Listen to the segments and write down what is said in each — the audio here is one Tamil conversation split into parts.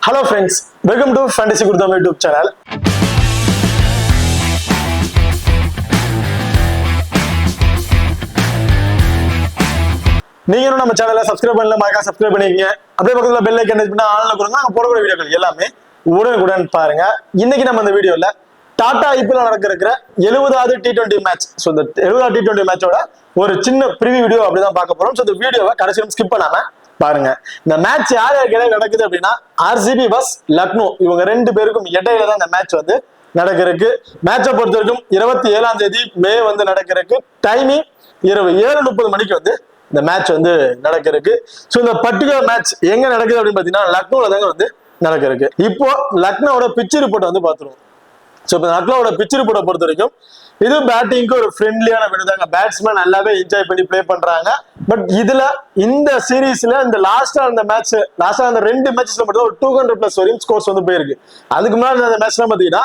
Hello friends, welcome to Fantasy Gurudam YouTube channel. நீங்க இன்னும் நம்ம சேனலை சப்ஸ்கிரைப் பண்ணல, மறக்காம சப்ஸ்கிரைப் பண்ணிக்கங்க. அப்படியே பக்கத்துல பெல் ஐகான் கிளிக் பண்ணா ஆன்ல கொடுங்க. நாங்க போடக்கூடிய வீடியோக்கள் எல்லாமே உடனுக்குடன் பாருங்க. இன்னைக்கு நம்ம இந்த வீடியோல டாடா ஐபிஎல் நடக்கிற 70வது T20 மேட்ச். சோ இந்த 70வது T20 மேட்சோட ஒரு சின்ன ப்ரிவியூ வீடியோ அப்படிதான் பார்க்க போறோம். சோ இந்த வீடியோவை கடைசி ஸ்கிப் பண்ணாம பாருங்க. இந்த மேட்ச் யார் யாருக்கு இடையில நடக்குது அப்படின்னா RCB vs லக்னோ, இவங்க ரெண்டு பேருக்கும் இடையில தான் இந்த மேட்ச் வந்து நடக்கிறதுக்கு. மேட்சை பொறுத்த வரைக்கும் 27ஆம் தேதி மே வந்து நடக்கிறதுக்கு. டைமிங் இரவு 7:30 மணிக்கு வந்து இந்த மேட்ச் வந்து நடக்கிறதுக்கு. ஸோ இந்த பர்டிகுலர் மேட்ச் எங்க நடக்குது அப்படின்னு பாத்தீங்கன்னா லக்னோல தாங்க வந்து நடக்கிறதுக்கு. இப்போ லக்னோட பிச் ரிப்போர்ட் வந்து பாத்துருவோம். ஸோ இப்போ லக்னோட பிச் ரிப்போர்ட்டை பொறுத்த வரைக்கும் இது பேட்டிங்க்கு ஒரு ஃப்ரெண்ட்லியான விடுதாங்க. பேட்ஸ்மேன் நல்லாவே என்ஜாய் பண்ணி பிளே பண்றாங்க. பட் இதுல இந்த சீரீஸ்ல இந்த லாஸ்டா அந்த ரெண்டு மேட்சஸ்ல மட்டும் ஒரு 200+ வரையும் ஸ்கோர்ஸ் வந்து போயிருக்கு. அதுக்கு முன்னாடி அந்த மேட்ச்ல பாத்தீங்கன்னா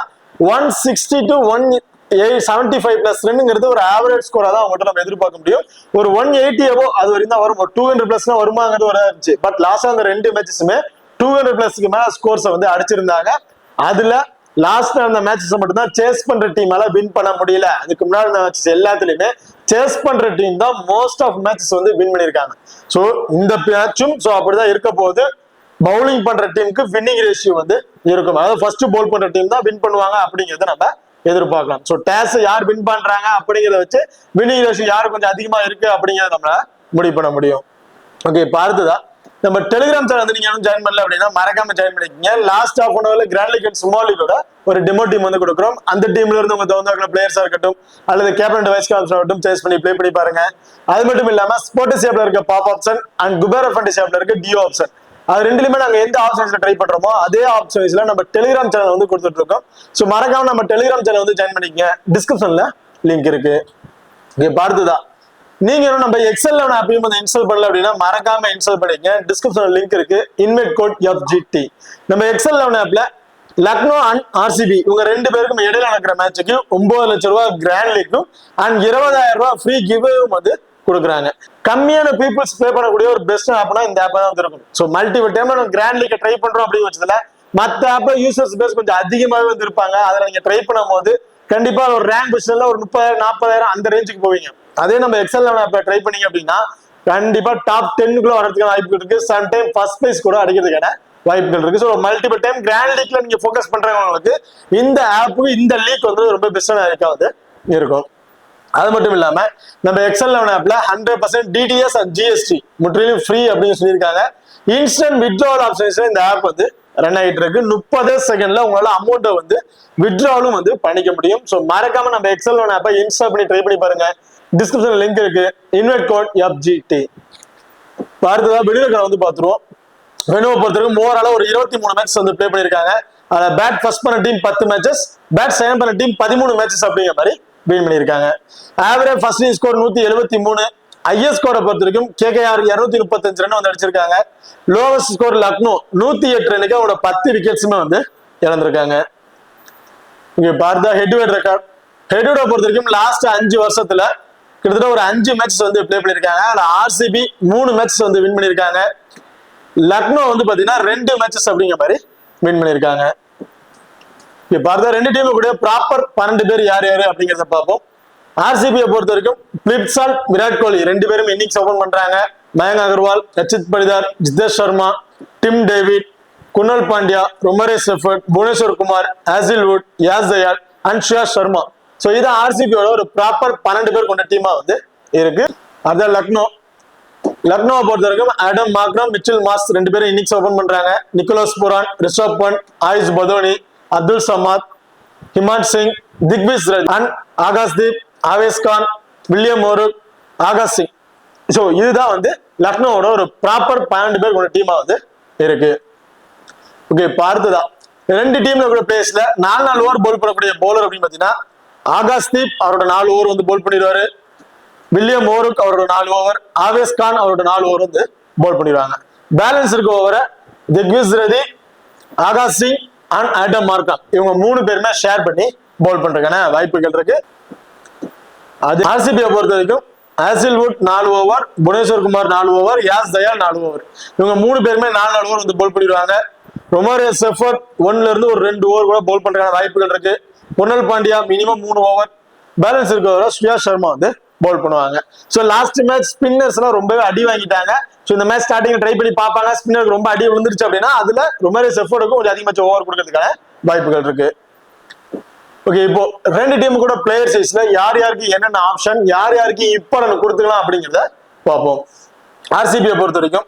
160 to 175+ ரன்ங்கிறது ஒரு ஆவரேஜ் ஸ்கோரா தான் அவங்ககிட்ட நம்ம எதிர்பார்க்க முடியும். ஒரு 180 அது வரைக்கும் தான் வரும். 200+ வருமாங்கிறது வர இருந்துச்சு. பட் லாஸ்டா அந்த ரெண்டு மேட்சஸுமே 200+ மேல ஸ்கோர்ஸை வந்து அடிச்சிருந்தாங்க. அதுல லாஸ்ட் அந்த மேட்சஸ் மட்டும் தான் சேஸ் பண்ற டீமால வின் பண்ண முடியல. அதுக்கு முன்னாடி மேட்சஸ் எல்லாத்துலயுமே சேஸ் பண்ற டீம் தான் மோஸ்ட் ஆஃப் மேட்சஸ் வந்து வின் பண்ணிருக்காங்க. சோ இந்த மேட்சும் சோ அப்படிதான் இருக்க போகுது. பவுலிங் பண்ற டீமுக்கு வின்னிங் ரேஷியோ வந்து இருக்கும். அதாவது ஃபர்ஸ்ட் பவுல் பண்ற டீம் தான் வின் பண்ணுவாங்க அப்படிங்கறத நம்ம எதிர்பார்க்கலாம். சோ டாஸ் யார் வின் பண்றாங்க அப்படிங்கறத வச்சு வின்னிங் ரேஷியோ யாரு கொஞ்சம் அதிகமா இருக்கு அப்படிங்கறத நம்மளால முடிவு பண்ண முடியும். ஓகே, இப்ப அடுத்ததா நம்ம டெலிகிராம் சேனல் வந்து நீங்க ஜாயின் பண்ணல அப்படின்னா மறக்காம ஜாயின் பண்ணிக்கங்க. லாஸ்ட் ஆஃப் அன் ஹவர்ல கிராண்ட் லீக் அண்ட் ஸ்மால் லீக்கோட ஒரு டெமோ டீம் வந்து கொடுக்குறோம். அந்த டீம்ல இருந்து உங்க தகுந்த பிளேயர்ஸா இருக்கட்டும் அல்லது கேப்டன் வைஸ் கேப்டன் ஆகட்டும் சேஸ் பண்ணி ப்ளே பண்ணி பாருங்க. அது மட்டும் இல்லாம ஸ்போர்ட்ஸ் ஆப்ல இருக்க பாப் ஆப்ஷன் அண்ட் குபேரா ஃபேண்டசி ஆப்ல இருக்க டியோ ஆப்ஷன், அது ரெண்டுலயுமே நாங்க எந்த ஆப்ஷன்ஸ்ல ட்ரை பண்றோமோ அதே ஆப்ஷன்ஸ்ல நம்ம டெலிகிராம் சேனல் வந்து கொடுத்துட்டு இருக்கோம். சோ மறக்காம நம்ம டெலிகிராம் சேனல் வந்து ஜாயின் பண்ணிக்கங்க. டிஸ்கிரிப்ஷன்ல லிங்க் இருக்கு. அடுத்ததா நீங்க நம்ம எக்ஸல் ஆப்பையும் வந்து இன்ஸ்டால் பண்ணல அப்படின்னா மறக்காம இன்ஸ்டால் பண்ணிக்கங்க. டிஸ்கிரிப்ஷன்ல லிங்க் இருக்கு. Invite code FGT. நம்ம எக்ஸல் ஆப்ல லக்னோ அண்ட் RCB இவங்க ரெண்டு பேருக்கும் இடையில நடக்கிற மேட்சுக்கு 9 லட்சம் ரூபாய் கிராண்ட் லீக்கும் அண்ட் 20,000 ரூபாய் ஃப்ரீ கிவ்வும் வந்து கொடுக்குறாங்க. கம்மியான பீப்புள்ஸ் ப்ளே பண்ணக்கூடிய ஒரு பெஸ்ட் ஆப்னா இந்த ஆப் தான் இருக்கும். ஸோ மல்டிபிள் டைம்ல நம்ம கிராண்ட் லீக்கை ட்ரை பண்றோம் அப்படின்னு வச்சதுல மற்ற ஆப்ல யூசர்ஸ் பேஸ் கொஞ்சம் அதிகமாகவே வந்து இருப்பாங்க. அதில் நீங்க ட்ரை பண்ணும் போது கண்டிப்பா ஒரு ரேங்க் பொசிஷன்ல ஒரு 30,000 40,000 அந்த ரேஞ்சுக்கு போவீங்க. அதே நம்ம எக்ஸல் ஆப்ல ட்ரை பண்ணீங்க அப்படின்னா கண்டிப்பா டாப் 10க்குள்ள வரதுக்கான வாய்ப்புகள் இருக்கு. சம்டைம் ஃபர்ஸ்ட் பிரைஸ் கூட அடிக்கிறதுக்கான வாய்ப்புகள் இருக்கு. ஸோ மல்டிபிள் டைம் கிராண்ட் லீக்ல நீங்க ஃபோக்கஸ் பண்றவங்களுக்கு இந்த ஆப்புக்கு இந்த லீக் வந்து ரொம்ப பெஸ்டான லீக்கா வந்து இருக்கும். அது மட்டும் இல்லாம நம்ம எக்ஸல் ஆப்ல 100% DTS அண்ட் GST முற்றிலும் ஃப்ரீ அப்படின்னு சொல்லியிருக்காங்க. இன்ஸ்டன்ட் வித்ட்ராவல் ஆப்ஷன்ஸ்ல இந்த ஆப் வந்து ரன் ஆகிட்டு இருக்கு. 30 செகண்ட்ல உங்களால அமௌண்ட்டை வந்து வித்ட்ராவலும் வந்து பண்ணிக்க முடியும். ஸோ மறக்காம நம்ம எக்ஸல் ஆப்பை இன்ஸ்டால் பண்ணி ட்ரை பண்ணி பாருங்க. டிஸ்கிரிப்ஷன்ல லிங்க் இருக்கு. Invite code FGT. அடுத்ததா வெளியில வந்து பாத்துருவோம். வெனுவை பொறுத்தவரைக்கும் ஓவரால ஒரு 23 மேட்சஸ் வந்து பிளே பண்ணிருக்காங்க. அதுல பேட் ஃபர்ஸ்ட் பண்ண டீம் 10 மேட்சஸ், பேட் செகண்ட் பண்ண டீம் 13 மேட்சஸ் அப்படிங்கிற மாதிரி வின் பண்ணிருக்காங்க. Average first score 173. ஹையஸ்ட் ஸ்கோரை பொறுத்த வரைக்கும் KKR 235 ரன் வந்து அடிச்சிருக்காங்க. லோவஸ்ட் ஸ்கோர் லக்னோ 108 ரனுக்கு அவரோட 10 விக்கெட்ஸுமே வந்து இழந்திருக்காங்க. இங்க பார்த்தா ஹெட்வெட் ரெக்கார்ட். ஹெட்வெட்டை பொறுத்த வரைக்கும் லாஸ்ட் 5 வருஷத்துல கிட்டத்தட்ட ஒரு 5 மேட்சஸ் வந்து பிளே பண்ணிருக்காங்க. அதுல RCB 3 மேட்சஸ் வந்து வின் பண்ணிருக்காங்க. லக்னோ வந்து பாத்தீங்கன்னா 2 மேட்சஸ் அப்படிங்கிற மாதிரி வின் பண்ணிருக்காங்க. இப்ப பார்த்தா ரெண்டு டீம் கூட ப்ராப்பர் 12 பேர் யார் யாரு அப்படிங்கிறத பார்ப்போம். RCB-யை பொறுத்த வரைக்கும் பிளிப்சால், விராட் கோலி ரெண்டு பேரும் இன்னிங்ஸ் ஓபன் பண்றாங்க. Mayank Agarwal, Rajat Patidar, Jitesh Sharma, Tim David, Krunal Pandya, Romario Shepherd, Bhuvneshwar Kumar, Hazlewood, Yash Dayal and Suyash Sharma. So இது RCB-யோட ஒரு ப்ராப்பர் 12 பேர் கொண்ட டீமா வந்து இருக்கு. அதான் லக்னோவை பொறுத்த வரைக்கும் ஆடம் மாக்ரம், மிச்சல் மாஸ் ரெண்டு பேரும் இன்னிங்ஸ் ஓபன் பண்றாங்க. Nicholas Pooran, Rishabh Pant, Ayush Badoni, Abdul Samad, Himmat Singh, Digvesh Rathi and Akashdeep, Avesh Khan, William O'Rourke, Akash Singh. So இதுதான் வந்து லக்னோவோட ஒரு ப்ராப்பர் 12 பேர் கொண்ட டீமா வந்து இருக்கு. ஓகே, பார்த்ததான் ரெண்டு டீம்ல கூட பிளேஸ்ல 4 ஓவர் போல் பண்ணக்கூடிய பவுலர் அப்படின்னு பாத்தீங்கன்னா ஆகாஷ்தீப் அவரோட 4 ஓவர் வந்து போல் பண்ணிடுவாரு. வில்லியம் ஓருக் அவரோட 4 ஓவர், ஆவேஸ் கான் அவரோட 4 ஓவர் வந்து போல் பண்ணிடுவாங்க. பேலன்ஸ் இருக்க ஓவரை திக்விஜ் ரதி, ஆகாஷ் சிங் அண்ட் ஆடம் மார்க்கம் இவங்க 3 பேருமே ஷேர் பண்ணி போல் பண்றதுக்கான வாய்ப்புகள் இருக்கு. அது RCB-யை பொறுத்த வரைக்கும் Hazlewood 4 over, Bhuvneshwar Kumar 4 over, Yash Dayal 4 over இவங்க 3 பேருமே 4 ஓவர் வந்து போல் பண்ணிடுவாங்க. ரொமாரியோ செஃபர்ட் 1ல இருந்து ஒரு 2 ஓவர் கூட பவுல் பண்றதுக்கான வாய்ப்புகள் இருக்கு. Krunal Pandya minimum 3 over, balance இருக்கிற ஸ்ரேயா சர்மா வந்து பவுல் பண்ணுவாங்க. ஸோ லாஸ்ட் மேட்ச் ஸ்பின்னர்ஸ் எல்லாம் ரொம்பவே அடி வாங்கிட்டாங்க. ஸோ இந்த மேட்ச் ஸ்டார்டிங் ட்ரை பண்ணி பார்ப்பாங்க. ஸ்பின்னருக்கு ரொம்ப அடி விழுந்துருச்சு அப்படின்னா அதுல ரொமாரியோ செஃபர்டுக்கும் கொஞ்சம் அதிகமாக ஓவர் கொடுக்கறதுக்கான வாய்ப்புகள் இருக்கு. ஓகே, இப்போ 2 டீம் கூட பிளேயர் சைஸ்ல யார் யாருக்கு என்னென்ன ஆப்ஷன், யார் யாருக்கு இம்பார்ட்டன்ட் கொடுத்துக்கலாம் அப்படிங்கிறத பார்ப்போம். ஆர்சிபியை பொறுத்த வரைக்கும்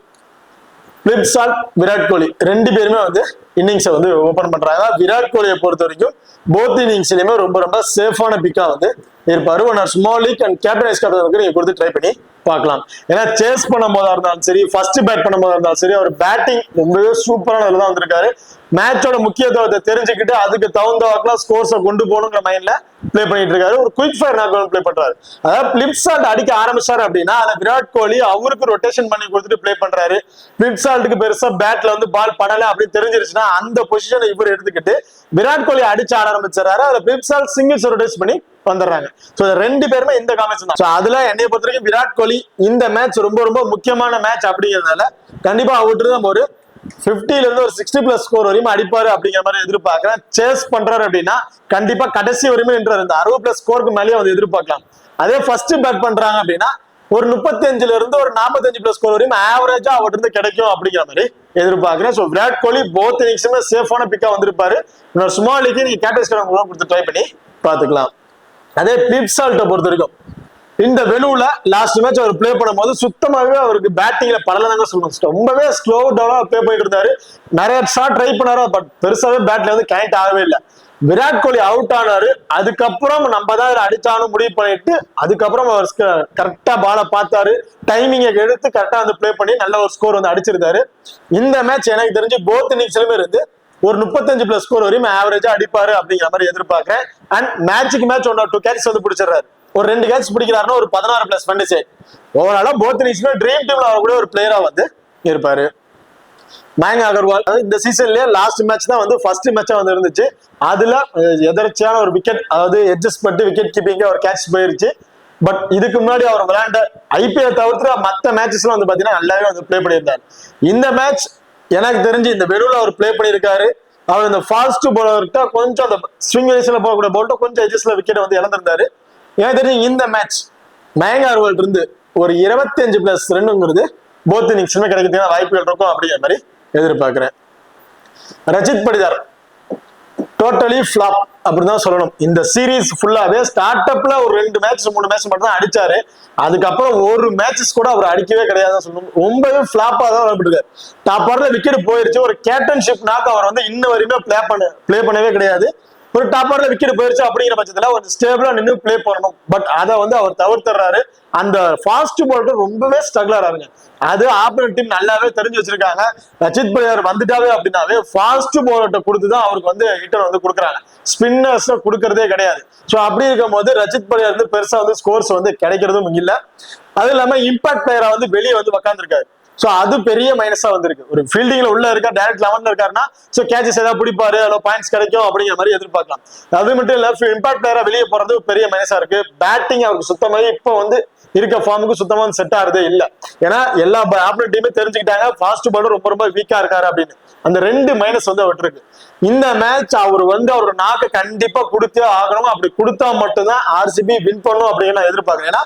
பிளிப்சால், விராட் கோலி 2 பேருமே வந்து இன்னிங்ஸை வந்து ஓபன் பண்றாங்க. விராட் கோலியை பொறுத்த வரைக்கும் போத் இன்னிங்ஸ்லயுமே ரொம்ப ரொம்ப சேஃபான பிக்கா வந்து இருப்பாரு. One small league and captain vice captain நீங்க கொடுத்து ட்ரை பண்ணி பார்க்கலாம். ஏன்னா சேஸ் பண்ணும் போதா இருந்தாலும் சரி, ஃபர்ஸ்ட் பேட் பண்ணும் போதா இருந்தாலும் சரி, அவர் பேட்டிங் ரொம்பவே சூப்பரான இதுல தான் வந்திருக்காரு. மேட்சோட முக்கியத்துவத்தை தெரிஞ்சுக்கிட்டு அதுக்கு தகுந்த வாக்குலாம் ஸ்கோர்ஸை கொண்டு போகணுங்கிற மைண்ட்ல பிளே பண்ணிட்டு இருக்காரு. ஒரு குயிக் ஃபயர் நாக் பிளே பண்றாரு. அதாவது பிளிப்சால்ட் அடிக்க ஆரம்பிச்சாரு அப்படின்னா அதை விராட் கோலி அவருக்கு ரொட்டேஷன் பண்ணி கொடுத்துட்டு பிளே பண்றாரு. பிளிப்சால்ட்டுக்கு பெருசா பேட்ல வந்து பால் படல அப்படின்னு தெரிஞ்சிருச்சுன்னா அந்த பொசிஷனை இவர் எடுத்துக்கிட்டு விராட் கோலி அடிச்சு ஆட ஆரம்பிச்சாரு. அதுல பிளிப்சால்ட் சிங்கிள்ஸ் ரொட்டேட் பண்ணி வந்துடுறாங்க. சோ 2 பேருமே இந்த காம்பினேஷன் தான். அதுல என்னைய பொறுத்த வரைக்கும் விராட் கோலி இந்த மேட்ச் ரொம்ப ரொம்ப முக்கியமான மேட்ச் அப்படிங்கிறதுனால கண்டிப்பா அவர்கிட்ட நம்ம ஒரு 50ல இருந்து ஒரு 60+ ஸ்கோர் வரையும் அடிப்பாரு அப்படிங்கிற மாதிரி எதிர்பார்க்கிறேன். சேஸ் பண்றாரு அப்படின்னா கண்டிப்பா கடைசி வரையுமே நின்றாரு. இந்த 60+ ஸ்கோருக்கு மேலேயே வந்து எதிர்பார்க்கலாம். அதே ஃபர்ஸ்ட் பேட் பண்றாங்க அப்படின்னா ஒரு 35ல இருந்து ஒரு 45+ ஸ்கோர் வரையும் ஆவரேஜா அவர்கிட்ட இருந்து கிடைக்கும் அப்படிங்கிற மாதிரி எதிர்பார்க்கிறேன். சோ விராட் கோலி போத் இன்னிங்ஸுமே சேஃபான பிக்கா வந்திருப்பாரு. இன்னொரு ஸ்மால் லீக் நீங்க கேப்டன் கொடுத்து ட்ரை பண்ணி பாத்துக்கலாம். அதே பிளிப்சால்ட்டை பொறுத்த வரைக்கும் இந்த வெலுல லாஸ்ட் மேட்ச் அவர் பிளே பண்ணும்போது சுத்தமாகவே அவருக்கு பேட்டிங்ல படலதாங்க சொல்லணும். ரொம்பவே ஸ்லோ டவுனா பிளே பண்ணிட்டு இருந்தாரு. நிறைய ஷாட் ட்ரை பண்ணாரு, பட் பெருசாவே பேட்ல வந்து கனெக்ட் ஆகவே இல்லை. விராட் கோலி அவுட் ஆனாரு. அதுக்கப்புறம் நம்ம தான் அடிச்சாலும் முடிவு பண்ணிட்டு அதுக்கப்புறம் அவர் கரெக்டா பாலை பார்த்தாரு, டைமிங்கை எடுத்து கரெக்டா வந்து பிளே பண்ணி நல்ல ஒரு ஸ்கோர் வந்து அடிச்சிருந்தாரு. இந்த மேட்ச் எனக்கு தெரிஞ்சு போத் இன்னிங்ஸ்லுமே இருந்து ஒரு 35+ ஸ்கோர் வரையும் ஆவரேஜா அடிப்பாரு அப்படிங்கிற மாதிரி எதிர்பார்க்கிறேன். அண்ட் மேட்சுக்கு மேட்ச் 1 or 2 கேட்ச் வந்து பிடிச்சிடறாரு. ஒரு 2 கேட்ச் பிடிக்கிறாருன்னா ஒரு 16+ ஃபண்டிசே. ஓவராலா போத் இன்னிங்ஸ்ல ட்ரீம் டீம்ல வரக்கூடிய ஒரு பிளேயரா வந்து இருப்பாரு. மயங்க் அகர்வால் இந்த சீசன்லயே லாஸ்ட் மேட்ச் தான் வந்து ஃபர்ஸ்ட் மேட்சா வந்து இருந்துச்சு. அதுல எதர்ச்சியான ஒரு விக்கெட், அதாவது எட்ஜஸ்ட் பட்டு விக்கெட் கீப்பிங்க ஒரு கேட்ச் போயிருச்சு. பட் இதுக்கு முன்னாடி அவர் விளையாண்ட ஐபிஎல் தவிர்த்து மற்ற மேட்சஸ்லாம் வந்து பாத்தீங்கன்னா நல்லாவே வந்து பிளே பண்ணியிருந்தாரு. இந்த மேட்ச் எனக்கு தெரிஞ்சு இந்த வெறுல அவர் பிளே பண்ணியிருக்காரு. அவர் இந்த ஃபாஸ்ட் பவுலர்கிட்ட கொஞ்சம் அந்த ஸ்விங் ரேஸ்ல போகக்கூடிய பவுல்ட்ட கொஞ்சம் எட்ஜஸ்ட்ல விக்கெட் வந்து இழந்திருந்தாரு. எனக்கு தெரிஞ்சு இந்த மேட்ச் மயங்க் அகர்வால் இருந்து ஒரு 25+ ரன்னுங்கிறது போத் இன்னிங்ஸ்லுமே கிடைக்கிறதுக்கான வாய்ப்புகள் இருக்கும் அப்படிங்கிற மாதிரி எதிர்பார்க்கிறேன். ரஜித் படிதார் டோட்டலி ஃபிளாப் அப்படிதான் சொல்லணும். இந்த சீரீஸ் ஃபுல்லாவே ஸ்டார்ட் அப்ல ஒரு 2 மேட்ச் 3 மேட்ச் மட்டும் தான் அடிச்சாரு. அதுக்கப்புறம் ஒரு மேட்சஸ் கூட அவர் அடிக்கவே கிடையாதுன்னு சொல்லணும். ரொம்பவே ஃபிளாப்பா தான் விளையாடுறாரு. டாப் ஆர்டர்ல விக்கெட் போயிருச்சு. ஒரு கேப்டன்ஷிப்னாக்க அவர் வந்து இன்ன வரையுமே பிளே பண்ணவே கிடையாது. ஒரு டாப் ஆர்டர்ல விக்கெட் போயிருச்சு அப்படிங்கிற பட்சத்துல ஒரு ஸ்டேபிளா நின்று பிளே பண்ணணும். பட் அதை வந்து அவர் தவிர்த்துறாரு. அந்த ஃபாஸ்ட் பாலர் ரொம்பவே ஸ்ட்ரகிள் ஆறாருங்க. அது ஆப்போனன்ட் டீம் நல்லாவே தெரிஞ்சு வச்சிருக்காங்க. ரஜித் படிதார் வந்துட்டாவே அப்படின்னாவே ஃபாஸ்ட் பாலர்ட்ட கொடுத்துதான் அவருக்கு வந்து ஹிட்டர் வந்து கொடுக்குறாங்க. ஸ்பின்னர்ஸ் கொடுக்கறதே கிடையாது. ஸோ அப்படி இருக்கும் போது ரஜித் படிதார் வந்து பெருசா வந்து ஸ்கோர்ஸ் வந்து கிடைக்கிறதும் இல்லை. அது இல்லாம இம்பாக்ட் பிளேயரா வந்து வெளியே வந்து உட்காந்துருக்காரு. சோ அது பெரிய மைனஸா வந்திருக்கு. ஒரு ஃபீல்டிங்ல உள்ள இருக்கா, டைரக்ட் 11ல இருக்காருன்னா சோ கேச்சஸ் ஏதாவது பிடிப்பாரு, அதில் பாயிண்ட்ஸ் கிடைக்கும் அப்படிங்கிற மாதிரி எதிர்பார்க்கலாம். அது மட்டும் இல்ல, இம்பாக்ட் பிளேயரா வெளியே போறது பெரிய மைனஸா இருக்கு. பேட்டிங் அவருக்கு சுத்தமாக இப்போ வந்து இருக்க ஃபார்முக்கு சுத்தமா செட் ஆகுறதே இல்ல. ஏன்னா எல்லா ஆப்போனன்ட் டீமே தெரிஞ்சுக்கிட்டாங்க ஃபாஸ்ட் பாலர் ரொம்ப ரொம்ப வீக்கா இருக்காரு அப்படின்னு. அந்த 2 மைனஸ் வந்து அவருக்கு இருக்கு. இந்த மேட்ச் அவர் வந்து அவரோட நாக்கு கண்டிப்பா கொடுத்தே ஆகணும். அப்படி கொடுத்தா மட்டும்தான் ஆர்சிபி வின் பண்ணும் அப்படின்னு நான் எதிர்பார்க்கிறேன். ஏன்னா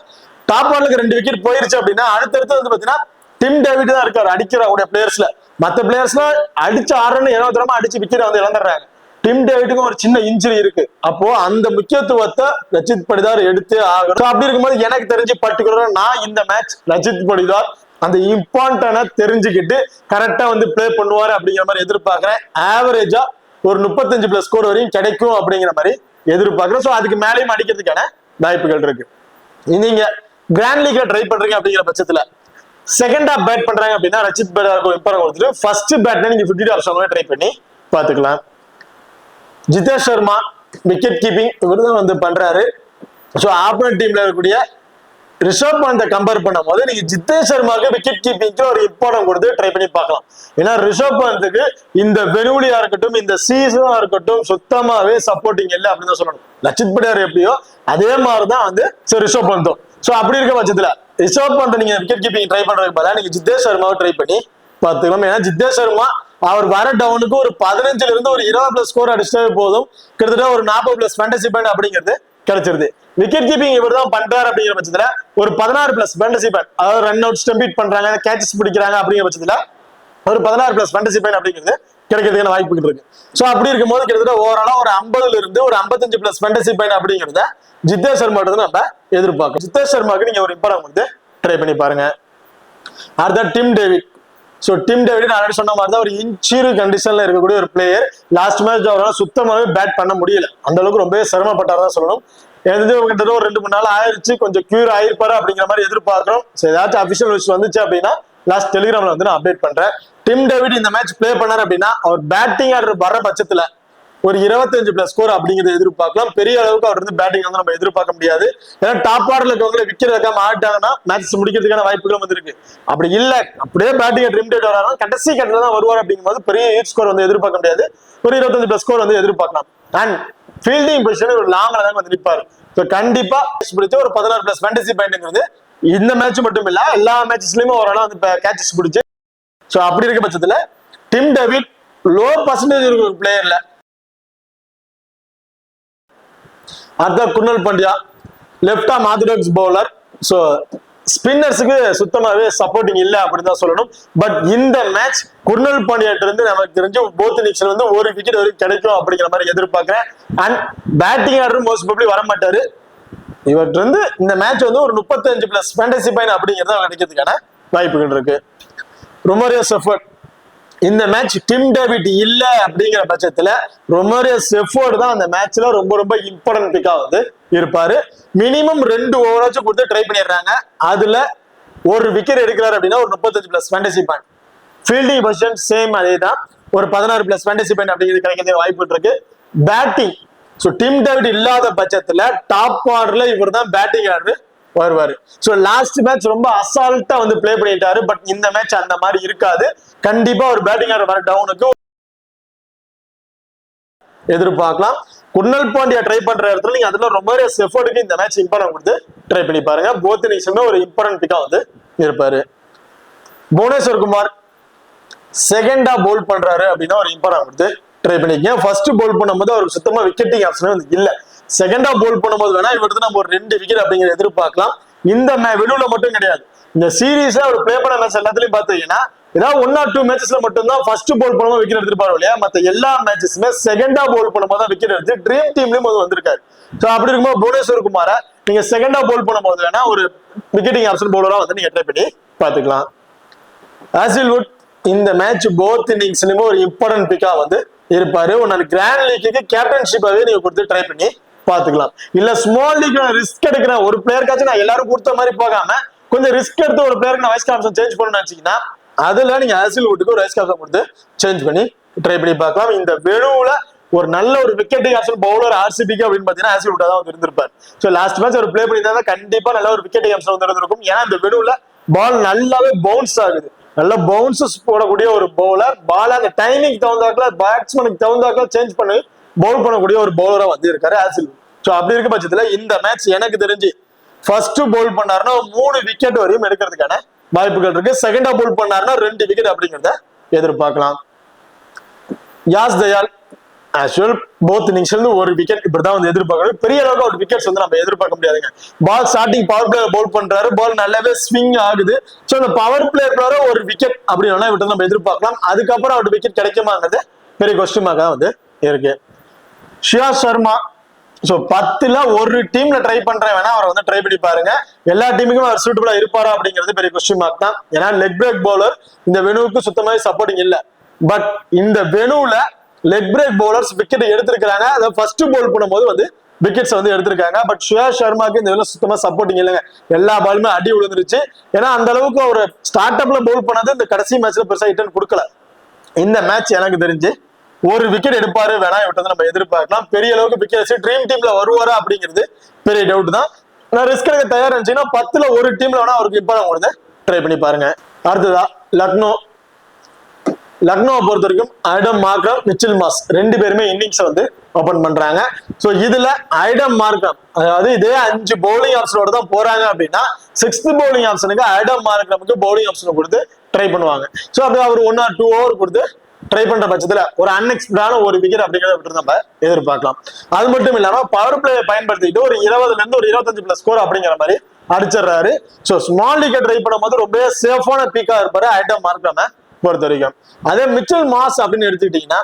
டாப் ஆர்டருக்கு 2 விக்கெட் போயிருச்சு அப்படின்னா அடுத்தடுத்து வந்து பாத்தீங்கன்னா டிம் டேவிட் தான் இருக்காரு அடிக்கிற அவருடைய பிளேயர்ஸ்ல. மற்ற பிளேயர்ஸ்லாம் அடிச்சு 6 ரன் அடிச்சு விக்கெட் வந்து இழந்துடுறாங்க. டிம் டேவிட்டுக்கும் ஒரு சின்ன இன்ஜுரி இருக்கு. அப்போ அந்த முக்கியத்துவத்தை ரஜித் படிதார் எடுத்து ஆகணும். அப்படி இருக்கும்போது எனக்கு தெரிஞ்சு பர்டிகுலரா நான் இந்த மேட்ச் ரஜித் படிதார் அந்த இம்பார்ட்டன்டா தெரிஞ்சுக்கிட்டு கரெக்டா வந்து பிளே பண்ணுவாரு அப்படிங்கிற மாதிரி எதிர்பார்க்கிறேன். ஆவரேஜா ஒரு 35+ ஸ்கோர் வரையும் கிடைக்கும் அப்படிங்கிற மாதிரி எதிர்பார்க்கிறேன். ஸோ அதுக்கு மேலேயும் அடிக்கிறதுக்கான வாய்ப்புகள் இருக்கு. நீங்க கிராண்ட் லீக்ல ட்ரை பண்றீங்க அப்படிங்கிற பட்சத்துல செகண்ட் ஹாஃப் பேட் பண்றாங்க அப்படின்னா ரஜித் படிதாருக்கு இம்பார்ட்டன்ட் கொடுத்துட்டு ஃபர்ஸ்ட் பேட்ல நீங்க 50 ட்ரை பண்ணி பாத்துக்கலாம். ஜிதேஷ் சர்மா விக்கெட் கீப்பிங் இவர் தான் வந்து பண்றாரு. ஸோ ஆப்போனன்ட் டீம்ல இருக்கக்கூடிய ரிஷப் பந்தை கம்பேர் பண்ணும் போது நீங்க ஜிதேஷ் சர்மாவுக்கு விக்கெட் கீப்பிங்க்கு ஒரு இம்பார்ட்டன்ட் கொடுத்து ட்ரை பண்ணி பார்க்கலாம். ஏன்னா ரிஷப் பந்துக்கு இந்த வெனுலியா இருக்கட்டும், இந்த சீசனா இருக்கட்டும் சுத்தமாவே சப்போர்ட்டிங் இல்லை அப்படின்னு தான் சொல்லணும். ரஜித் படிதார் எப்படியோ அதே மாதிரிதான் வந்து ரிஷப் பந்தும். ஸோ அப்படி இருக்க பட்சத்துல ரிஷப் பந்தை நீங்க விக்கெட் கீப்பிங் ட்ரை பண்றதுக்கு பதிலாக நீங்க ஜிதேஷ் சர்மாவை ட்ரை பண்ணி பார்த்துக்கலாம். ஏன்னா ஜிதேஷ் சர்மா அவர் வர டவுனுக்கு ஒரு 15ல இருந்து ஒரு 20+ ஸ்கோர் அடிச்சிட்டே போதும், கிட்டத்தட்ட ஒரு 40+ ஃபேண்டசி பாயிண்ட் அப்படிங்கிறது கிடைச்சிருது. விக்கெட் கீப்பிங் இவர் தான் பண்றாரு அப்படிங்கிற பட்சத்துல ஒரு 16+ ஃபேண்டசி பாயிண்ட், அதாவது ரன் அவுட் ஸ்டம்பீட் பண்றாங்க, கேச்சஸ் பிடிக்கிறாங்க அப்படிங்கிற பட்சத்துல ஒரு 16+ ஃபேண்டசி பாயிண்ட் அப்படிங்கிறது கிடைக்கிறதுக்கான வாய்ப்புகள் இருக்கு. சோ அப்படி இருக்கும்போது கிட்டத்தட்ட ஓவராலா ஒரு 50ல இருந்து ஒரு 55+ ஃபேண்டசி பாயிண்ட் அப்படிங்கிறத ஜித்தேஷ் சர்மா நம்ம எதிர்பார்க்கணும். ஜித்தேஷ் சர்மாக்கு நீங்க ஒரு இம்பார்ட்டன் கொடுத்து ட்ரை பண்ணி பாருங்க. அடுத்த Tim David. So Tim David நான் ஆல்ரெடி சொன்ன மாதிரி தான் ஒரு இன்ஜூரி கண்டிஷன்ல இருக்கக்கூடிய ஒரு பிளேயர். லாஸ்ட் மேட்ச் அவரால் சுத்தமாவே பேட் பண்ண முடியல, அந்த அளவுக்கு ரொம்ப சிரமப்பட்டார் தான் சொல்லணும். கிட்டத்தட்ட ஒரு 2-3 நாள் ஆயிடுச்சு, கொஞ்சம் கியூர் ஆயிருப்பாரு அப்படிங்கிற மாதிரி எதிர்பார்க்கிறோம். ஏதாச்சும் அபிஷியல் நியூஸ் வந்துச்சு அப்படின்னா லாஸ்ட் டெலிகிராம்ல வந்து நான் அப்டேட் பண்றேன். டிம் டேவிட் இந்த மேட்ச் பிளே பண்ணாரு அப்படின்னா அவர் பேட்டிங் ஆர்டர் வர பட்சத்துல ஒரு 25+ ஸ்கோர் அப்படிங்கிறத எதிர்பார்க்கலாம். பெரிய அளவுக்கு அவர் வந்து பேட்டிங் வந்து நம்ம எதிர்பார்க்க முடியாது. ஏன்னா டாப் ஆர்டர்ல இருக்கவங்களை விக்கெட் வைக்காம ஆட்டாங்கன்னா மேட்ச் முடிக்கிறதுக்கான வாய்ப்புகளும் வந்து இருக்கு. அப்படி இல்ல அப்படியே பேட்டிங் டிம் டேவிட் வராங்க கடைசி கட்டத்துல தான் வருவார் அப்படிங்கும்போது பெரிய ஸ்கோர் வந்து எதிர்பார்க்க முடியாது. ஒரு 25+ ஸ்கோர் வந்து எதிர்பார்க்கலாம். அண்ட் ஃபீல்டிங் பொசிஷன் ஒரு லாங்ல தான் வந்து நிற்பாரு. கண்டிப்பா பிடிச்ச ஒரு 16+ ஃபேண்டசி பாயிண்ட்ங்கிறது இந்த மேட்ச் மட்டும் இல்ல எல்லா மேட்சஸ்லயுமே ஓரளவு வந்து கேட்சஸ் பிடிச்சு. சோ அப்படி இருக்க பட்சத்துல டிம் டேவிட் லோ பர்சன்டேஜ் இருக்கிற ஒரு பிளேயர்ல அதான் Krunal Pandya left arm orthodox bowler. So ஸ்பின்னர்ஸுக்கு சுத்தமாவே சப்போர்ட்டிங் இல்ல அப்படின்னு தான் சொல்லணும். பட் இந்த மேட்ச் குர்னல் பாண்டியாட்ட இருந்து நமக்கு தெரிஞ்சு போத் இன்னிங்ஸ்ல வந்து ஒரு விக்கெட் வரைக்கும் கிடைக்கும் அப்படிங்கிற மாதிரி எதிர்பார்க்கிறேன். And batting order most probably வர மாட்டாரு. இவர்கிட்ட இருந்து இந்த மேட்ச் வந்து ஒரு 35+ ஃபேண்டசி பாயிண்ட் அப்படிங்கிறத கிடைக்கிறதுக்கான வாய்ப்புகள் இருக்கு. Romario Seifert. இந்த மேட்ச் டிம் டேவிட் இல்ல அப்படிங்கிற பட்சத்துல ரொமாரியோ செஃபர்ட் தான் அந்த மேட்ச்ல ரொம்ப ரொம்ப இம்பார்ட்டன்ட் பிக்கா வந்து இருப்பாரு. மினிமம் 2 ஓவராச்சும் கொடுத்து ட்ரை பண்ணிடுறாங்க. அதுல ஒரு விக்கெட் எடுக்கிறாரு அப்படின்னா ஒரு 35+ fantasy point. Fielding position same அதே தான், ஒரு 16+ ஃபேண்டசி பாயிண்ட் அப்படிங்கிறது கிடைக்கிறதுக்கு வாய்ப்பு இருக்கு. பேட்டிங் சோ டிம் டேவிட் இல்லாத பட்சத்துல டாப் ஆர்டர்ல இவர் தான் பேட்டிங் ஆர்டர் வருவாரு. சோ லாஸ்ட் மேட்ச் ரொம்ப அசால்ட்டா வந்து பிளே பண்ணிட்டாரு. பட் இந்த மேட்ச் அந்த மாதிரி இருக்காது. கண்டிப்பா ஒரு பேட்டிங் ஆர்டர் வர டவுனுக்கு எதிர்பார்க்கலாம். குர்னல் பாண்டியா ட்ரை பண்ற இடத்துல நீங்க அதுல ரொமாரியோ செஃபர்டுக்கு இந்த மேட்ச் இம்பார்ட்டன்ட் கொடுத்து ட்ரை பண்ணி பாருங்க. போத் இன்னிங்ஸுமே ஒரு இம்பார்ட்டன்ட் பிக்கா வந்து இருப்பாரு. புவனேஸ்வர் குமார் செகண்டா போல் பண்றாரு அப்படின்னா ஒரு இம்பார்ட்டன்ட் கொடுத்து ட்ரை பண்ணிக்கங்க. ஃபர்ஸ்ட் போல் பண்ணும்போது அவருக்கு சுத்தமா விக்கெட்டிங் ஆப்ஷன் வந்து இல்ல. செகண்டா போல் பண்ணும்போது வேணா இவருக்கு நம்ம ஒரு 2 விக்கெட் அப்படிங்கிற எதிர்பார்க்கலாம். இந்த வெளியூர்ல மட்டும் கிடையாது, இந்த சீரீஸ்ல அவர் பிளே பண்ண மேட்ச் எல்லாத்துலயும் பாத்தீங்கன்னா ஏதாவது 1 or 2 மேட்சஸ்ல மட்டும் தான் ஃபர்ஸ்ட் போல் பண்ணும்போது விக்கெட் எடுத்துருப்பாரு இல்லையா. மத்த எல்லா மேட்சஸுமே செகண்டா போல் பண்ணும்போது தான் விக்கெட் எடுத்து ட்ரீம் டீம்லயும் வந்திருக்காரு. சோ அப்படி இருக்கும்போது புவனேஸ்வர் குமார நீங்க செகண்டா போல் பண்ணும்போது வேணா ஒரு விக்கெட்டிங் ஆப்ஷன் பவுலரா வந்து நீங்க ட்ரை பண்ணி பாத்துக்கலாம். ஹாசில்வுட் இந்த மேட்ச் போத் இன்னிங்ஸ்லயுமே ஒரு இம்பார்ட்டன்ட் பிக்கா வந்து இருப்பாரு. ஒரு கிராண்ட் லீக்கு கேப்டன்ஷிப்பாவே நீங்க கொடுத்து ட்ரை பண்ணி பாத்துக்கலாம். இல்ல ஸ்மால் லீக் ரிஸ்க் எடுக்கிற ஒரு பிளேயருக்காச்சும் நான் எல்லாரும் கொடுத்த மாதிரி போகாம கொஞ்சம் ரிஸ்க் எடுத்து ஒரு பிளேயருக்கு நான் வைஸ் கேப்டன் சேஞ்ச் பண்ணணும்னு நினைச்சீங்கன்னா அதுல நீங்க ஹாசில்வுட்டுக்கு ஒரு வைஸ் கேப்டன் கொடுத்து சேஞ்ச் பண்ணி ட்ரை பண்ணி பார்க்கலாம். இந்த வெனுவுல ஒரு நல்ல ஒரு விக்கெட்டிங் ஆப்ஷன் பவுலர் ஆர்சிபிக்கு அப்படின்னு பாத்தீங்கன்னா ஹாசில்வுட் தான் வந்து இருந்திருப்பாரு. சோ லாஸ்ட் மேட்ச் அவர் பிளே பண்ணியிருந்தா கண்டிப்பா நல்ல ஒரு விக்கெட்டிங் ஆப்ஷன் வந்து இருந்திருக்கும். ஏன்னா இந்த வெனுவுல பால் நல்லாவே பவுன்ஸ் ஆகுது, நல்ல பவுன்சஸ் போடக்கூடிய ஒரு பவுலர். பால் அந்த டைமிங் தகுந்தாக்கல பேட்ஸ்மேனுக்கு தகுந்தாக்கல சேஞ்ச் பண்ணி பவுல் பண்ணக்கூடிய ஒரு பவுலரா வந்து இருக்காரு ஹாசில்வுட். சோ அப்படி இருக்க பட்சத்துல இந்த மேட்ச் எனக்கு தெரிஞ்சு ஃபர்ஸ்ட் பவுல் பண்ணாருன்னா 3 விக்கெட் வரையும் எடுக்கிறதுக்கான வாய்ப்புகள் இருக்கு. செகண்டா பவுல் பண்ணாருன்னா 2 விக்கெட் அப்படிங்கிறத எதிர்பார்க்கலாம். யாஸ் தயால் ஆக்சுவல் போத் இன்னிங்ஸ்ல இருந்து ஒரு விக்கெட் இப்படிதான் வந்து எதிர்பார்க்கணும். பெரிய அளவுக்கு ஒரு விக்கெட்ஸ் வந்து நம்ம எதிர்பார்க்க முடியாதுங்க. பால் ஸ்டார்டிங் பவர் பிளேயர் பவுல் பண்றாரு, பால் நல்லாவே ஸ்விங் ஆகுது. சோ அந்த பவர் பிளேயர் ஒரு விக்கெட் அப்படின்னு விட்டு நம்ம எதிர்பார்க்கலாம். அதுக்கப்புறம் அவருக்கு விக்கெட் கிடைக்குமாங்கிறது பெரிய கொஸ்டின் மார்க்கா வந்து இருக்கு. ஷியா சர்மா சோ 10ல ஒரு டீம்ல ட்ரை பண்றேன் வேணா அவரை வந்து ட்ரை பண்ணி பாருங்க. எல்லா டீமுக்கும் அவர் சூட்டபிளா இருப்பாரா அப்படிங்கிறது பெரிய கொஸ்டின் மார்க் தான். ஏன்னா லெக் பிரேக் பவுலர் இந்த வெனுவுக்கு சுத்தமாவே சப்போர்ட்டிங் இல்ல. பட் இந்த வெனுவுல லெக் பிரேக் பவுலர்ஸ் விக்கெட் எடுத்திருக்காங்க. அதை ஃபர்ஸ்ட் பவுல் பண்ணும்போது வந்து விக்கெட்ஸ் வந்து எடுத்திருக்காங்க. பட் ஷியா சர்மாக்கு இந்த சுத்தமா சப்போர்ட்டிங் இல்லைங்க. எல்லா பாலுமே அடி விழுந்துருச்சு. ஏன்னா அந்த அளவுக்கு ஒரு ஸ்டார்ட் அப்ல பவுல் பண்ணது இந்த கடைசி மேட்ச்ல பெருசா ரிட்டர்ன் கொடுக்கல. இந்த மேட்ச் எனக்கு தெரிஞ்சு ஒரு விக்கெட் எடுப்பாரு வேணா விட்டது நம்ம எதிர்பார்க்கலாம். பெரிய அளவுக்கு விக்கெட் ட்ரீம் டீம்ல வருவாரா அப்படிங்கிறது பெரிய டவுட் தான். நான் ரிஸ்க் எடுக்க தயாரா இருந்துச்சுன்னா 10ல ஒரு டீம்ல வேணா அவருக்கு இம்பார்ட்டன் கொடுத்து ட்ரை பண்ணி பாருங்க. அடுத்ததா லக்னோவை பொறுத்த வரைக்கும் ஐடம் மார்க்ரம் மிச்சல் மாஸ் 2 பேருமே இன்னிங்ஸ் வந்து ஓபன் பண்றாங்க. சோ இதுல ஐடம் மார்க்ரம் அதாவது இதே 5 பவுலிங் ஆப்ஷனோட தான் போறாங்க அப்படின்னா 6th பவுலிங் ஆப்ஷனுக்கு ஐடம் மார்க்ரமுக்கு பவுலிங் ஆப்ஷன் கொடுத்து ட்ரை பண்ணுவாங்க. சோ அப்படி அவர் 1 or 2 ஓவர் கொடுத்து ட்ரை பண்ற பட்சத்துல ஒரு அன்எக்ஸ்பெக்டான ஒரு விக்கெட் அப்படிங்கிறத விட்டு நம்ம எதிர்பார்க்கலாம். அது மட்டும் இல்லாம பவர் பிளேயை பயன்படுத்திட்டு ஒரு 20ல இருந்து ஒரு 25+ ஸ்கோர் அப்படிங்கிற மாதிரி அடிச்சிடறாரு. சோ ஸ்மால் விக்கெட் ட்ரை பண்ணும்போது ரொம்ப சேஃபான பீக்கா இருப்பாரு ஐட்டம் மார்க்காம பொறுத்த வரைக்கும். அதே மிச்சல் மாஸ் அப்படின்னு எடுத்துக்கிட்டீங்கன்னா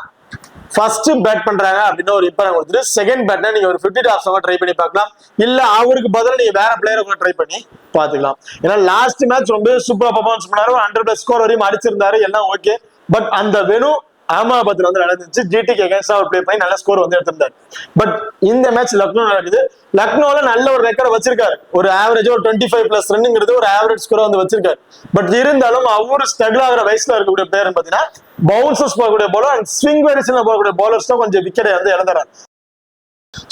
ஃபர்ஸ்ட் பேட் பண்றாங்க அப்படின்னு ஒரு இம்பார்ட்டன் கொடுத்துட்டு செகண்ட் பேட்னா நீங்க ஒரு 50 டாப்ஸ் ட்ரை பண்ணி பார்க்கலாம். இல்ல அவருக்கு பதிலா நீங்க வேற பிளேயரை கூட ட்ரை பண்ணி பாத்துக்கலாம். ஏன்னா லாஸ்ட் மேட்ச் ரொம்ப சூப்பரா பெர்ஃபார்மன்ஸ் பண்ணாரு, 100+ ஸ்கோர் வரையும் அடிச்சிருந்தாரு, எல்லாம் ஓகே. பட் அந்த வெனு அகமதாபாத்ல வந்து நடந்துச்சு, ஜிடிக்கு அகைன்ஸ்டா அவர் பிளே பண்ணி நல்ல ஸ்கோர் வந்து எடுத்திருந்தாரு. பட் இந்த மேட்ச் லக்னோ நடக்குது. லக்னோல நல்ல ஒரு ரெக்கார்ட் வச்சிருக்காரு, ஒரு ஆவரேஜ் ஒரு 25+ ரன்ங்கிறது ஒரு ஆவரேஜ் ஸ்கோர் வந்து வச்சிருக்காரு. பட் இருந்தாலும் அவரு ஸ்ட்ரகிள் ஆகிற வயசுல இருக்கக்கூடிய பிளேயர் பாத்தீங்கன்னா பவுன்சர்ஸ் போகக்கூடிய போலர் அண்ட் ஸ்விங் வேரியேஷன்ல போகக்கூடிய பவுலர்ஸ் தான் கொஞ்சம் விக்கெட் வந்து இழந்துறாரு.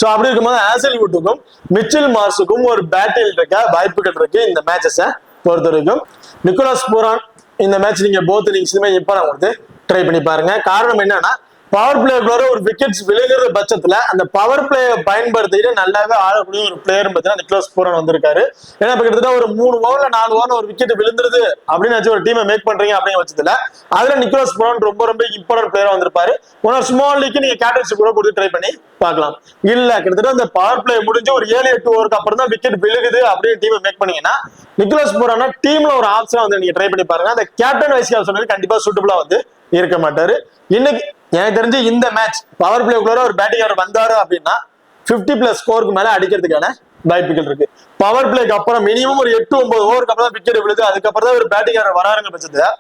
சோ அப்படி இருக்கும்போது ஹேசல்வுட்டுக்கும் மிச்சல் மார்ஸுக்கும் ஒரு பேட்டில் இருக்க வாய்ப்புகள் இருக்கு இந்த மேட்சஸை பொறுத்த வரைக்கும். நிக்கோலஸ் பூரான் இந்த மேட்ச் நீங்க போத் இன்னிங்ஸ்லுமே இம்பார்ட்டன் கொடுத்து ட்ரை பண்ணி பாருங்க. காரணம் என்னன்னா பவர் பிளேக்குள்ள ஒரு விக்கெட்ஸ் விழுகிற பட்சத்துல அந்த பவர் பிளேயை பயன்படுத்திட்டு நல்லாவே ஆடக்கூடிய ஒரு பிளேயர் பார்த்தீங்கன்னா நிக்கோலஸ் பூரான் வந்திருக்காரு. ஏன்னா இப்ப கிட்டத்தட்ட ஒரு 3 ஓவர்ல 4 ஓவர்ல ஒரு விக்கெட் விழுந்துருது அப்படின்னு ஒரு டீமை மேக் பண்றீங்க அப்படிங்கிற பட்சத்துல அதுல நிக்கோலஸ் பூரான் ரொம்ப ரொம்ப இம்பார்ட்டன்ட் பிளேயரா வந்திருப்பாரு. ஒரு ஸ்மால் லீக்கு நீங்க கேப்டன்ஷிப் கூட கொடுத்து ட்ரை பண்ணி பார்க்கலாம். இல்ல கிட்டத்தட்ட அந்த பவர் பிளே முடிஞ்சு ஒரு 7-8 ஓவருக்கு அப்புறம் தான் விக்கெட் விழுகுது அப்படின்னு டீமை மேக் பண்ணீங்கன்னா நிக்கோலஸ் பூரான் டீம்ல ஒரு ஆப்ஷனா வந்து நீங்க ட்ரை பண்ணி பாருங்க. அந்த கேப்டன் வைஸ் கேப்டன் கண்டிப்பா சூட்டபிளா வந்து இருக்க மாட்டாரு. இன்னைக்கு எனக்கு தெரிஞ்சு இந்த மேட்ச் பவர் பிளேக்குள்ள ஒரு பேட்டிங் ஆர்டர் வந்தாரு அப்படின்னா 50+ ஸ்கோருக்கு மேல அடிக்கிறதுக்கான வாய்ப்புகள் இருக்கு. பவர் பிளேக்கு அப்புறம் மினிமம் ஒரு 8-9 ஓவருக்கு அப்புறம் தான் விக்கெட் விழுது, அதுக்கப்புறம் தான் ஒரு பேட்டிங் ஆர்டர் வராருங்க பட்சத்துல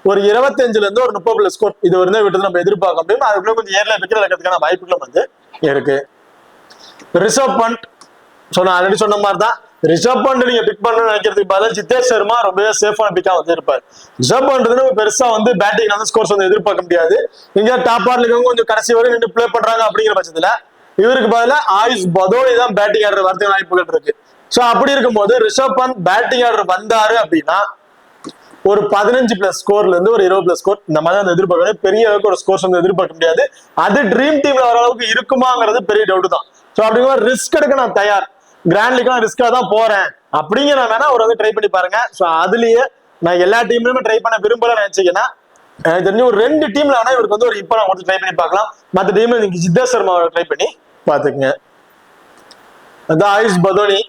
ஒரு 25ல இருந்து ஒரு 30+ ஸ்கோர் இது வந்து விட்டு நம்ம எதிர்பார்க்க முடியும். அதுக்குள்ள கொஞ்சம் ஏர்ல விக்கெட் இழக்கிறதுக்கான வாய்ப்புகளும் வந்து இருக்கு. ரிஷப் பண்ட் நான் ஆல்ரெடி சொன்ன மாதிரி தான் ரிஷப் பண்ட் நீங்க பிக் பண்ணணும்னு நினைக்கிறதுக்கு பதிலா ஜிதேஷ் சர்மா ரொம்பவே சேஃபான பிக்கா வந்து இருப்பாரு. ரிஷப் பண்ட் பெருசா வந்து பேட்டிங் வந்து ஸ்கோர்ஸ் வந்து எதிர்பார்க்க முடியாது. இங்க டாப் ஆர்டர்ல இருக்கவங்க கொஞ்சம் கடைசி வரை நின்று பிளே பண்றாங்க அப்படிங்கிற பட்சத்துல இவருக்கு பதிலா ஆயுஷ் பதோனி தான் பேட்டிங் ஆர்டர் வரதுக்கு வாய்ப்புகள் இருக்கு. சோ அப்படி இருக்கும்போது ரிஷப் பண்ட் பேட்டிங் ஆர்டர் வந்தாரு அப்படின்னா ஒரு 15+ ஸ்கோர்ல இருந்து ஒரு 20+ ஸ்கோர் இந்த மாதிரி வந்து எதிர்பார்க்கணும். பெரிய அளவுக்கு ஒரு ஸ்கோர்ஸ் வந்து எதிர்பார்க்க முடியாது. அது ட்ரீம் டீம்ல வர அளவுக்கு இருக்குமாங்கிறது பெரிய டவுட் தான். சோ அப்படிங்கிற ரிஸ்க் எடுக்க நான் தயார், கிராண்ட் லீக்லாம் ரிஸ்கா தான் போறேன் அப்படிங்கிற வேணா ஒரு வந்து ட்ரை பண்ணி பாருங்க. சோ அதுலயே நான் எல்லா டீம்லயுமே ட்ரை பண்ண விரும்பல நினைச்சீங்கன்னா எனக்கு தெரிஞ்சு ஒரு 2 டீம்ல வேணா இவருக்கு வந்து ஒரு இம்பார்ட்டன் கொடுத்து ட்ரை பண்ணி பார்க்கலாம். மற்ற டீம்ல நீங்க ஜிதேஷ் சர்மாவை ட்ரை பண்ணி பாத்துக்கங்க. அதான் ஆயுஷ் பதோனி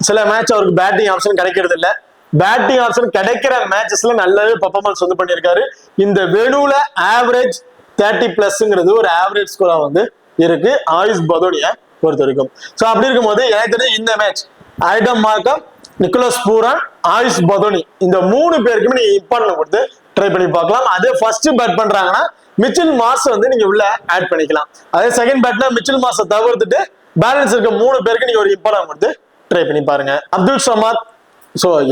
சில மேட்ச் அவருக்கு பேட்டிங் ஆப்ஷன் கிடைக்கிறது இல்ல, பேட்டிங் ஆப்ஷன் கிடைக்கிற மேட்சஸ்ல நல்லாவே பெர்ஃபார்மன்ஸ் வந்து பண்ணியிருக்காரு. இந்த வெனுல ஆவரேஜ் 30+ங்கிறது ஒரு ஆவரேஜ் ஸ்கோரா வந்து இருக்கு ஆயுஷ் பதோனியை பொறுத்த வரைக்கும். சோ அப்படி இருக்கும்போது எனக்கு தெரிஞ்சு இந்த மேட்ச் ஐட்டம் மார்க்கம், நிக்கோலஸ் பூரான், ஆயுஷ் பதோனி இந்த 3 பேருக்குமே நீங்க இம்பார்ட்டன் கொடுத்து ட்ரை பண்ணி பார்க்கலாம். அதே ஃபர்ஸ்ட் பேட் பண்றாங்கன்னா மிச்சல் மாஸ் வந்து நீங்க உள்ள ஆட் பண்ணிக்கலாம். அதே செகண்ட் பேட்னா மிச்சல் மாஸை தவிர்த்துட்டு பேலன்ஸ் இருக்க 3 பேருக்கு நீங்க ஒரு இம்பார்ட்டன் கொடுத்து ட்ரை பண்ணி பாருங்க. அப்துல் சமாத்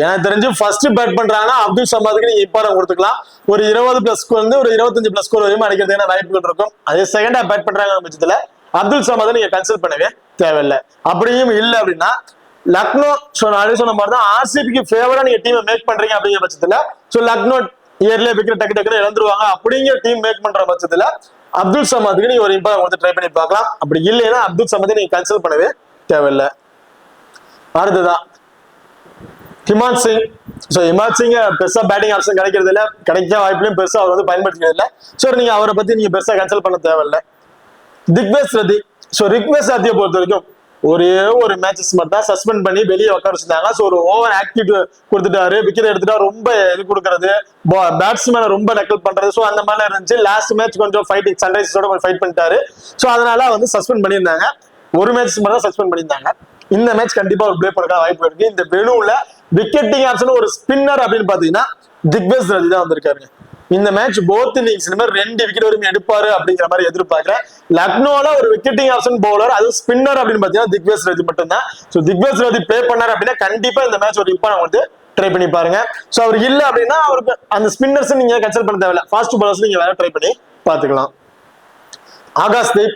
எனக்கு தெரிஞ்சு ஃபர்ஸ்ட் பேட் பண்றாங்கன்னா அப்துல் சமாதுக்கு நீங்க இம்பார்ட்டன் கொடுத்துக்கலாம். ஒரு 20+ ஸ்கோர் வந்து ஒரு 25+ ஸ்கோர் வரையும் அடிக்கிறதுக்கான வாய்ப்புகள் இருக்கும். அதே செகண்டா பேட் பண்றாங்க பட்சத்துல அப்துல் சமாதை நீங்க கன்சல்ட் பண்ணவே தேவையில்லை. அப்படியும் இல்லை அப்படின்னா லக்னோ நான் சொன்ன மாதிரி தான் ஆர்சிபிக்கு ஃபேவரா நீங்க டீமை மேக் பண்றீங்க அப்படிங்கிற பட்சத்துல லக்னோ இயர்ல விக்கெட் டக்கு டக்குன்னு இழந்துருவாங்க அப்படிங்கிற டீம் மேக் பண்ற பட்சத்துல அப்துல் சமாதுக்கு நீங்க ஒரு இம்பார்ட்டன் கொடுத்து ட்ரை பண்ணி பார்க்கலாம். அப்படி இல்லைன்னா அப்துல் சமாதை நீங்க கன்சல்ட் பண்ணவே தேவையில்லை. அடுத்ததான் ஹிமான் சிங். ஹிமான் சிங் பெருசா பேட்டிங் ஆப்ஷன் கிடைக்கிறது இல்ல, கிடைக்க வாய்ப்புலையும் பெருசா அவர் வந்து பயன்படுத்திக்கிறது இல்லை. நீங்க அவரை பத்தி நீங்க பெருசா கன்சல்ட் பண்ண தேவையில்லை. திக்வேஷ் ரதி ரிக்வேஷ் ரதியை பொறுத்த வரைக்கும் ஒரே ஒரு மேட்சஸ் மட்டும் தான் சஸ்பெண்ட் பண்ணி வெளியே உட்கார வச்சிருந்தாங்க. ஒரு ஓவர் ஆக்டிவ் கொடுத்துட்டாரு, விக்கெட் எடுத்துட்டா ரொம்ப இது கொடுக்கறது, பேட்ஸ்மேனை ரொம்ப நக்கல் பண்றது, அந்த மாதிரி இருந்துச்சு. லாஸ்ட் மேட்ச் கொஞ்சம் ஃபைட்டிங் சன்ரைசர்ஸோட கொஞ்சம் ஃபைட் பண்ணிட்டாரு. அதனால வந்து சஸ்பெண்ட் பண்ணியிருந்தாங்க. ஒரு மேட்ச் மட்டும் தான் சஸ்பெண்ட் பண்ணியிருந்தாங்க. இந்த மேட்ச் கண்டிப்பா ஒரு பிளே பண்ண வாய்ப்பு இருக்கு. இந்த வெனுல விக்கெட்டிங் ஆப்ஷன் ஒரு ஸ்பின்னர் அப்படின்னு பாத்தீங்கன்னா திக்வேஷ் ரதி தான் வந்திருக்காருங்க. இந்த மேட்ச் போத் இன்னிங்ஸ்லுமே 2 விக்கெட் வரைக்கும் எடுப்பாரு அப்படிங்கிற மாதிரி எதிர்பார்க்கிறேன். லக்னோல ஒரு விக்கெட்டிங் ஆப்ஷன் பவுலர் அது ஸ்பின்னர் அப்படின்னு பாத்தீங்கன்னா திக்வேஷ் ரதி மட்டும் தான். திக்வேஷ் ரதி பிளே பண்ணாரு அப்படின்னா கண்டிப்பா இந்த மேட்ச் ஒரு இம்பார்ட்டன் வந்து ட்ரை பண்ணி பாருங்க. அவர் இல்ல அப்படின்னா அவருக்கு அந்த ஸ்பின்னர்ஸ் நீங்க கன்சல்ட் பண்ண தேவையில்ல, ஃபாஸ்ட் பவுலர்ஸ் நீங்க வேற ட்ரை பண்ணி பாத்துக்கலாம். ஆகாஷ்தீப்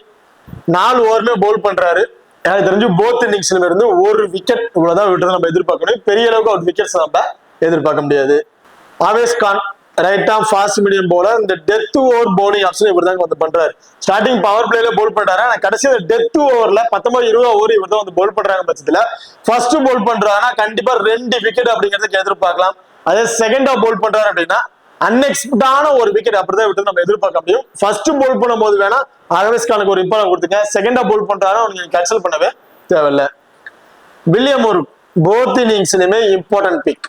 4 ஓவருமே பவுல் பண்றாரு. எனக்கு தெரிஞ்சு போத் இன்னிங்ஸ்ல இருந்து ஒரு விக்கெட் இவ்வளவுதான் விட்டு நம்ம எதிர்பார்க்கணும். பெரிய அளவுக்கு ஒரு விக்கெட்ஸ் நம்ம எதிர்பார்க்க முடியாது. Avesh Khan right arm fast medium bowler. இந்த டெத் ஓவர் பவுலிங் ஆப்ஷன் இவர் தான் வந்து பண்றாரு. ஸ்டார்டிங் பவர் பிளேல பவுல் பண்றாரு, ஆனா கடைசி டெத் ஓவர்ல 19-20 ஓவர் இவர் தான் வந்து பவுல் பண்றாங்க பட்சத்துல ஃபர்ஸ்ட் பவுல் பண்றாருன்னா கண்டிப்பா 2 விக்கெட் அப்படிங்கிறதுக்கு எதிர்பார்க்கலாம். அதே செகண்டா பவுல் பண்றாரு அப்படின்னா அன்எக்ஸ்பெக்டான ஒரு விக்கெட் அப்படிதான் விட்டு நம்ம எதிர்பார்க்க முடியும். ஃபர்ஸ்ட் போல் பண்ணும்போது வேணா அல்வேஸ் கானுக்கு ஒரு இம்பார்ட்டன் கொடுத்துங்க. செகண்டா போல் பண்றாரோ நீங்க கேன்சல் பண்ணவே தேவையில்லை. வில்லியம் ஒரு போத் இன்னிங்ஸ்லயுமே இம்பார்ட்டன்ட் பிக்.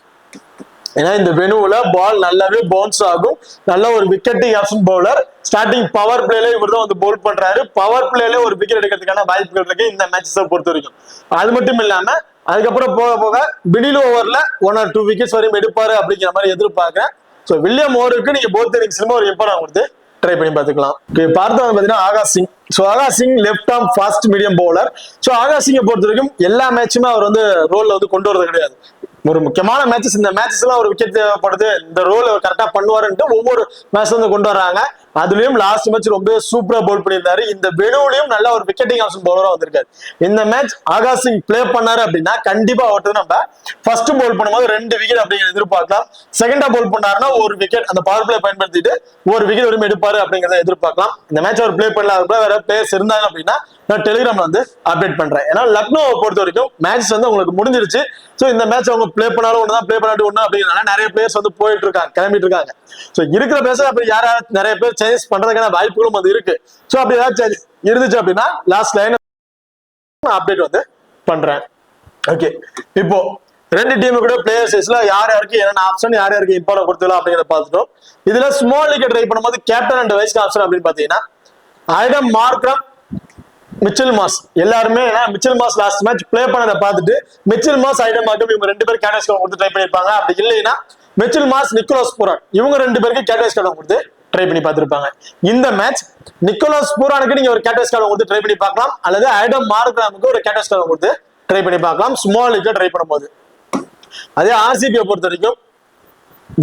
ஏன்னா இந்த வெனுவுல பால் நல்லாவே பவுன்ஸ் ஆகும். நல்ல ஒரு விக்கெட்டிங் ஆப்ஷன் பவுலர். ஸ்டார்டிங் பவர் பிளேல இவர் தான் வந்து போல் பண்றாரு. பவர் பிளேல ஒரு விக்கெட் எடுக்கிறதுக்கான வாய்ப்புகள் இருக்கு இந்த மேட்சஸை பொறுத்த வரைக்கும். அது மட்டும் இல்லாம அதுக்கப்புறம் போக போக மிடில் ஓவர்ல 1 or 2 விக்கெட்ஸ் வரையும் எடுப்பாரு அப்படிங்கிற மாதிரி எதிர்பார்க்கிறேன். ஸோ வில்லியம் ஓவருக்கு நீங்க போத் இன்னிங்ஸ்லயுமே ஒரு இம்பார்ட்டன் கொடுத்து ட்ரை பண்ணி பார்த்துக்கலாம். பார்த்தா பாத்தீங்கன்னா Akash Singh. So Akash Singh left arm fast medium bowler. So Akash சிங்கை பொறுத்த வரைக்கும் எல்லா மேட்சுமே அவர் வந்து ரோல்ல வந்து கொண்டு வரது கிடையாது. ஒரு முக்கியமான மேட்சஸ், இந்த மேட்சஸ் எல்லாம் ஒரு விக்கெட் தேவைப்படுது, இந்த ரோல் கரெக்டா பண்ணுவாருன்ட்டு ஒவ்வொரு மேட்ச்ல வந்து கொண்டு வர்றாங்க. அதுலயும் லாஸ்ட் மேட்ச் ரொம்ப சூப்பரா பவுல் பண்ணியிருந்தாரு. இந்த வெனுவிலையும் நல்ல ஒரு விக்கெட்டிங் ஆப்ஷன் பவுலரா வந்திருக்காரு. இந்த மேட்ச் ஆகாஷ் சிங் பிளே பண்ணாரு அப்படின்னா கண்டிப்பா அவர்கிட்ட நம்ம ஃபர்ஸ்ட் பவுல் பண்ணும்போது 2 விக்கெட் அப்படிங்கிறத எதிர்பார்க்கலாம். செகண்டா பவுல் பண்ணாருன்னா ஒரு விக்கெட் அந்த பவர் பிளே பயன்படுத்திட்டு ஒரு விக்கெட் வரையும் எடுப்பாரு அப்படிங்கிறத எதிர்பார்க்கலாம். இந்த மேட்ச் அவர் பிளே பண்ணல, வேற பிளேயர்ஸ் இருந்தாங்க அப்படின்னா நான் டெலிகிராம்ல வந்து அப்டேட் பண்றேன். ஏன்னா லக்னோவை பொறுத்த வரைக்கும் மேட்ச் வந்து உங்களுக்கு முடிஞ்சிருச்சு. ஸோ இந்த மேட்ச் அவங்க பிளே பண்ணாலும் ஒண்ணுதான், பிளே பண்ணாலும் ஒண்ணு அப்படிங்கிறனால நிறைய பிளேயர்ஸ் வந்து போயிட்டு இருக்காங்க, கிளம்பிட்டு இருக்காங்க. ஸோ இருக்கிற பிளேயர்ஸ் அப்படி யாராவது நிறைய பேர் சேஞ்ச் பண்றதுக்கான வாய்ப்புகளும் அது இருக்கு. ஸோ அப்படி ஏதாவது இருந்துச்சு அப்படின்னா லாஸ்ட் லைன் அப்டேட் வந்து பண்றேன். ஓகே, இப்போ 2 டீமு கூட பிளேயர்ஸ்ல யார் யாருக்கு என்னென்ன ஆப்ஷன், யார் யாருக்கு இம்பார்ட்டன் கொடுத்துலாம் அப்படிங்கிறத பார்த்துட்டோம். இதுல ஸ்மால் லீக் ட்ரை பண்ணும்போது கேப்டன் அண்ட் வைஸ் ஆப்ஷன் அப்படின்னு பாத்தீங்கன்னா ஐடம் மார்க்ரம், மிச்சல் மாஸ் எல்லாருமே. Mitchell mass last match play பண்ணதை பார்த்துட்டு மிச்சல் மாஸ் ஐடம் மார்க்ரம் இவங்க 2 பேரும் கேட்டஸ் கொடுத்து ட்ரை பண்ணிருப்பாங்க. அப்படி இல்லைன்னா மிச்சல் மாஸ் நிக்கோலஸ் பூரான் இவங்க 2 பேருக்கு கேட்டஸ் கொடுத்து ட்ரை பண்ணி பார்த்திருப்பாங்க. இந்த மேட்ச் நிக்கோலஸ் பூரானுக்கு நீங்க ஒரு கேட்டஸ் கொடுத்து ட்ரை பண்ணி பார்க்கலாம், அல்லது ஐடம் மார்க்ராமுக்கு ஒரு கேட்டஸ் கொடுத்து ட்ரை பண்ணி பார்க்கலாம் ஸ்மால் லீக் ட்ரை பண்ணும்போது. அதே ஆர்சிபியை பொறுத்த வரைக்கும்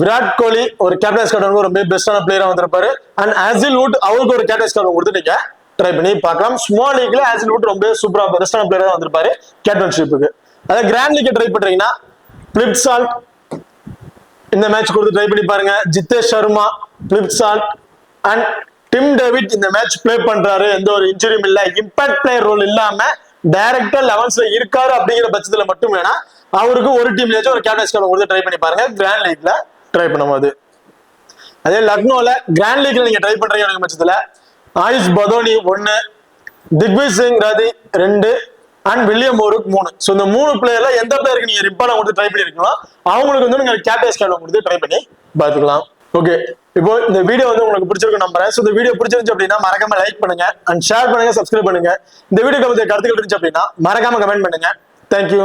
விராட் கோலி ஒரு கேப்டன்ஸ் கார்டு ரொம்ப பெஸ்டான பிளேயரா வந்திருப்பாரு. அண்ட் ஹேசில்வுட் அவருக்கு ஒரு கேப்டன்ஸ் கார்டு கொடுத்து நீங்க ட்ரை பண்ணி பார்க்கலாம். ஸ்மால் லீக்ல ஹேசில்வுட் ரொம்ப சூப்பரா பெஸ்டான பிளேயரா வந்திருப்பாரு கேப்டன்ஷிப்புக்கு. அதே கிராண்ட் லீக் ட்ரை பண்றீங்கன்னா பிளிப்சால்ட் இந்த மேட்ச் கொடுத்து ட்ரை பண்ணி பாருங்க. Jitesh Sharma, Phil Salt and Tim David இந்த மேட்ச் பிளே பண்றாரு, எந்த ஒரு இன்ஜுரியும் இல்ல, இம்பாக்ட் பிளேயர் ரோல் இல்லாம டைரக்டா 11ஸ்ல இருக்காரு அப்படிங்கிற பட்சத்துல மட்டும் வேணா அவருக்கு ஒரு டீம்லயாச்சும் ஒரு கேப்டன்ஸ் கார்டு கொடுத்து ட்ரை பண்ணி பாருங்க கிராண்ட் லீக்ல ட்ரை பண்ணும்போது. அதே லக்னோல கிராண்ட் லீக்ல நீங்க ட்ரை பண்றீங்க பட்சத்துல ஆயுஷ் பதோனி 1, திக்விஜய் சிங் ராதி 2 அண்ட் வில்லியம் ஓருக்கு 3. ஸோ இந்த 3 பிளேயர்ல எந்த பிளேயருக்கு நீங்க இம்பார்ட்டன் கொடுத்து ட்ரை பண்ணிருக்கீங்களோ அவங்களுக்கு வந்து நீங்க கேப்டன்ஸ் கார்டு கொடுத்து ட்ரை பண்ணி பார்த்துக்கலாம். ஓகே, இப்போ இந்த வீடியோ வந்து உங்களுக்கு பிடிச்சிருக்கு நம்புறேன். ஸோ இந்த வீடியோ பிடிச்சிருந்துச்சு அப்படின்னா மறக்காம லைக் பண்ணுங்க அண்ட் ஷேர் பண்ணுங்க, சப்ஸ்கிரைப் பண்ணுங்க. இந்த வீடியோ பத்தி கருத்துக்கள் இருந்துச்சு அப்படின்னா மறக்காம கமெண்ட் பண்ணுங்க. தேங்க்யூ.